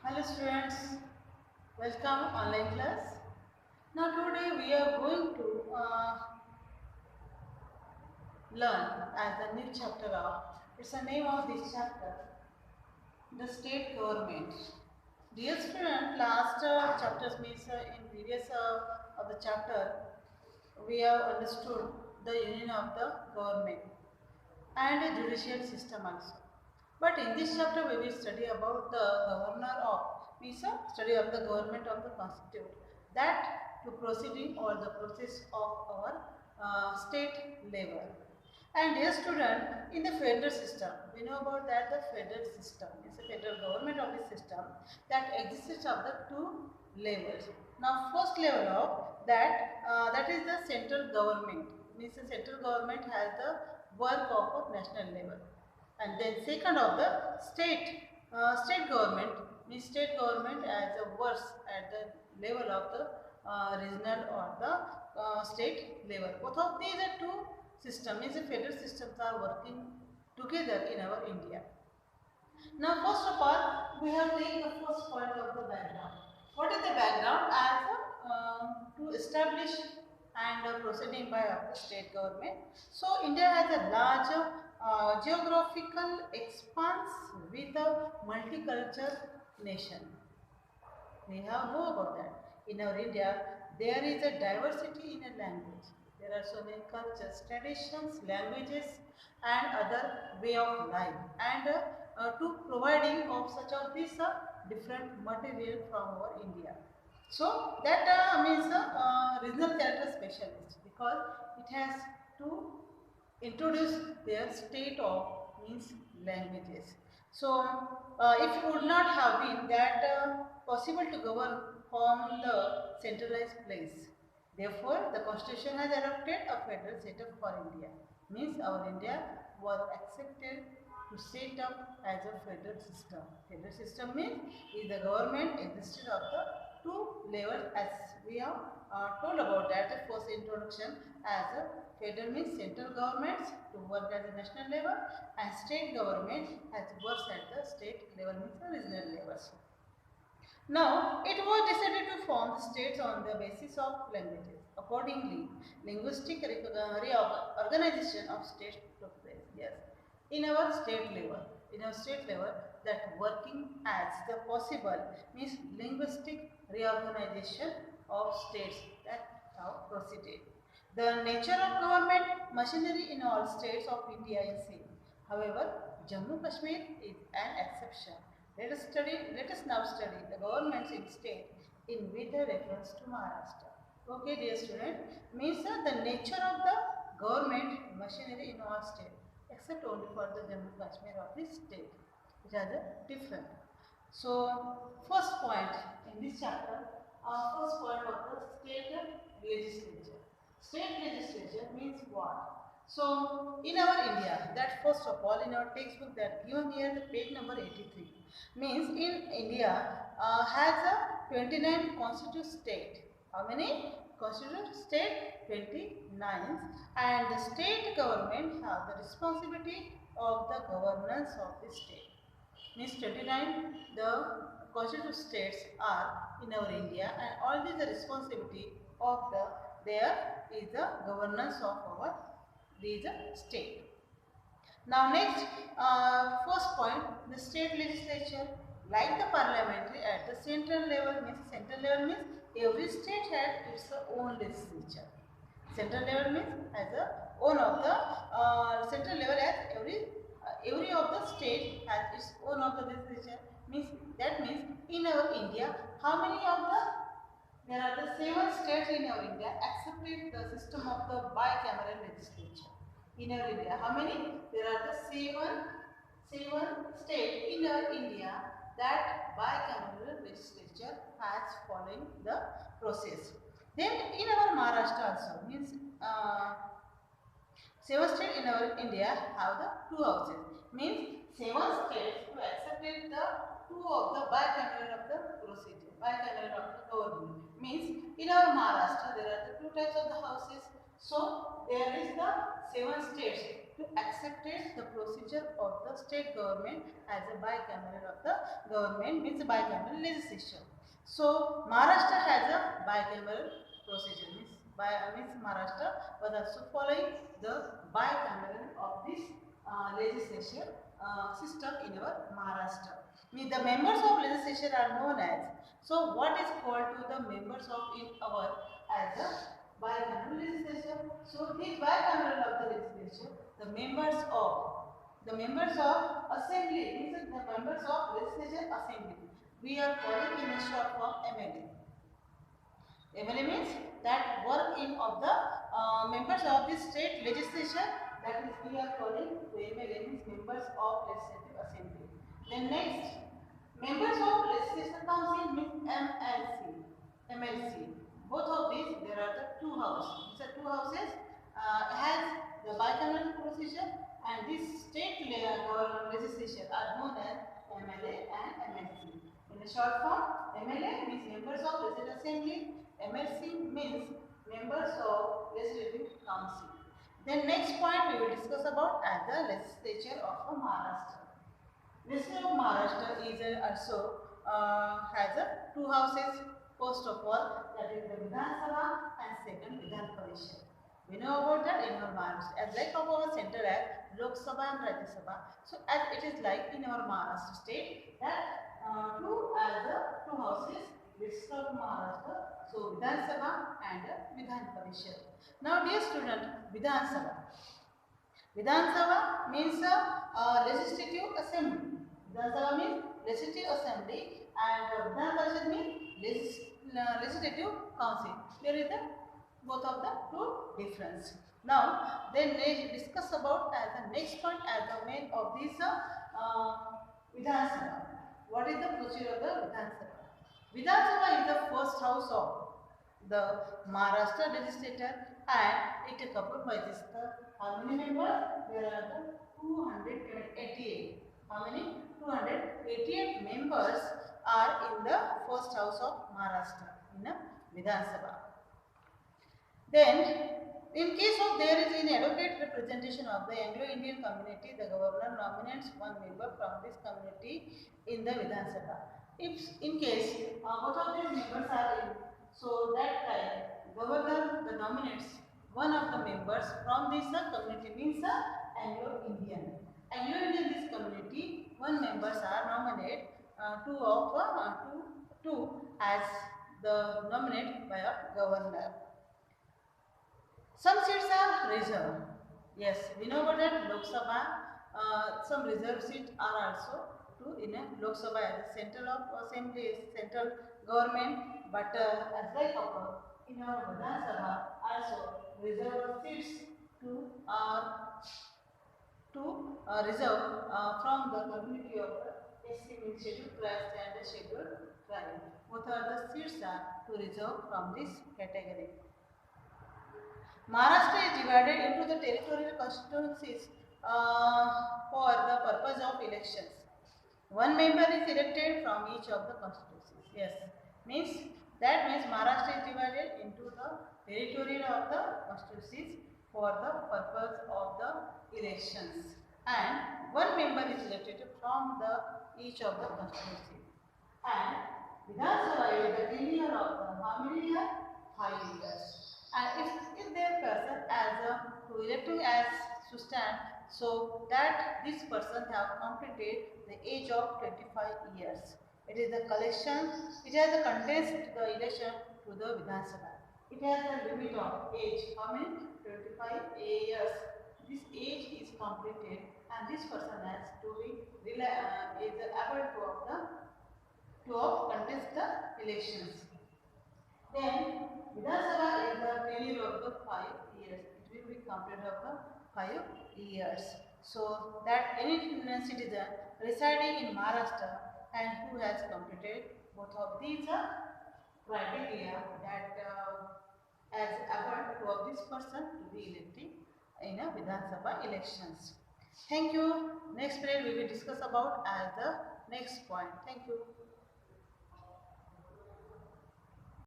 Hello students, welcome online class. Now today we are going to learn as the new chapter of, it's the name of this chapter, the state government. Dear student, last chapters means in previous of the chapter we have understood the union of the government and a judicial system also. But in this chapter we will study about the governor of, means study of the government of the constitute, that to proceeding or the process of our state level. And dear student, in the federal system, we know about that the federal system is the federal government of the system that exists of the two levels. Now first level of that is the central government, means the central government has the work of a national level, and then second of the state government, means state government as a works at the level of the regional or the state level. Both of these are two systems, means the federal systems are working together in our India. Now first of all we have taken the first point of the background. What is the background? As to establish and proceeding by the state government. So India has a large geographical expanse with a multicultural nation. We have know about that. In our India, there is a diversity in a language. There are so many cultures, traditions, languages, and other way of life. And to providing of such of this different material from our India. So that means regional character specialist, because it has to introduce their state of, means languages. So if it would not have been that possible to govern from the centralized place, therefore the constitution has adopted a federal setup for India, means our India was accepted to set up as a federal system. Federal system means is the government existed of the two levels, as we have told about that the first introduction, as a federal means central governments to work at the national level, and state government has works at the state level, means the regional levels. Now, it was decided to form the states on the basis of languages. Accordingly, linguistic reorganization of states took place. Yes, in our state level, that working as the possible, means linguistic reorganization of states that have proceeded. The nature of government machinery in all states of India is same. However, Jammu Kashmir is an exception. Let us now study the governments in state in with a reference to Maharashtra. Okay, dear student, means the nature of the government machinery in all states, except only for the Jammu Kashmir of this state, which are the different. So, first point in this chapter, first point of the state legislature. State legislature means what? So, in our India, that first of all, in our textbook that given here, the page number 83, means in India has a 29 constituent state. How many? Constituent state 29, and the state government have the responsibility of the governance of the state. Means 29 the constituent states are in our India, and all these the responsibility of the there is the governance of our these state. Now next, first point, the state legislature, like the parliamentary at the central level means every state has its own legislature. Central level means as a own of the central level, as every of the state has its own of the legislature. Means that means in our India, how many of the, there are the 7 states in our India accepted the system of the bicameral legislature. In our India, how many? There are the 7 states in our India that bicameral legislature has following the process. Then in our Maharashtra also, means 7 states in our India have the 2 houses. Means 7 states to accepted the 2 of the bicameral of the procedure, bicameral of the government. Means in our Maharashtra there are the 2 types of the houses. So there is the 7 states to accept the procedure of the state government as a bicameral of the government, means bicameral legislation. So Maharashtra has a bicameral procedure, means Maharashtra was also following the bicameral of this legislation system in our Maharashtra. Means the members of legislation are known as. So what is called to the members of in our as a bicameral legislation? So this bicameral of the legislation, the members of assembly, means the members of legislation assembly, we are calling in a short form MLA. MLA means that work in of the members of the state legislation, that is we are calling MLA, means members of legislative assembly. Then next, members of legislation council means MLC. Both of these, there are the two houses. These are two houses has the bicameral procedure, and this state legislation are known as MLA and MLC. In a short form, MLA means members of legislative assembly. MLC means members of legislative council. Then next point we will discuss about as the legislature of Maharashtra. Legislature of Maharashtra is also has two houses. First of all, that is the Vidhan Sabha and second Vidhan Parishad. We know about that in our Maharashtra. As like of our center as Lok Sabha and Rajya Sabha. So as it is like in our Maharashtra state that two houses, Legislature of Maharashtra. So Vidhan Sabha and Vidhan Parishad. Now dear student, Vidhan Sabha. Vidhan Sabha means legislative assembly. Vidhan Sabha means legislative assembly, and Vidhan Parishad means legislative council. There is the both of the two difference. Now then let's discuss about as the next point as the main of this Vidhan Sabha. What is the procedure of the Vidhan Sabha? Vidhan Sabha is the first house of the Maharashtra legislature, and it coupled by this how many members? There are the 288. How many? 288 members are in the first house of Maharashtra in the Vidhan Sabha. Then, in case of there is an adequate representation of the Anglo-Indian community, the governor nominates one member from this community in the Vidhan Sabha. If in case both of these members are in, so that time governor nominates one of the members from this community, means Anglo-Indian. Anglo-Indian this community, one members are nominated, two as the nominate by a governor. Some seats are reserved. Yes, we know about that Lok Sabha. Some reserved seats are also to in a Lok Sabha as a central of assembly, central government. But as like in our Vidhan Sabha also reserved seats to reserve from the community of the SC, means scheduled caste and the scheduled tribe. Both are the seats are to reserve from this category. Maharashtra is divided into the territorial constituencies for the purpose of elections. One member is elected from each of the constituencies. Yes, means Maharashtra is divided into the territorial of the constituencies for the purpose of the elections, and one member is elected from each of the constituencies. And Vidhan Sabha is the tenure of the how many years? 5 years. And if their person as to electing as to stand, so that this person have completed the age of 25 years. It is the collection, it has a contest the election to the Vidhan Sabha. It has a limit of age, how many? 25 years. This age is completed, and this person has to be is able to contest the elections. Then Vidhan Sabha is the tenure of the 5 years. It will be completed of the 5 years. So that any citizen residing in Maharashtra and who has completed both of these criteria, that as able of this person to be elected in a Vidhan Sabha elections. Thank you. Next period we will discuss about as the next point. Thank you.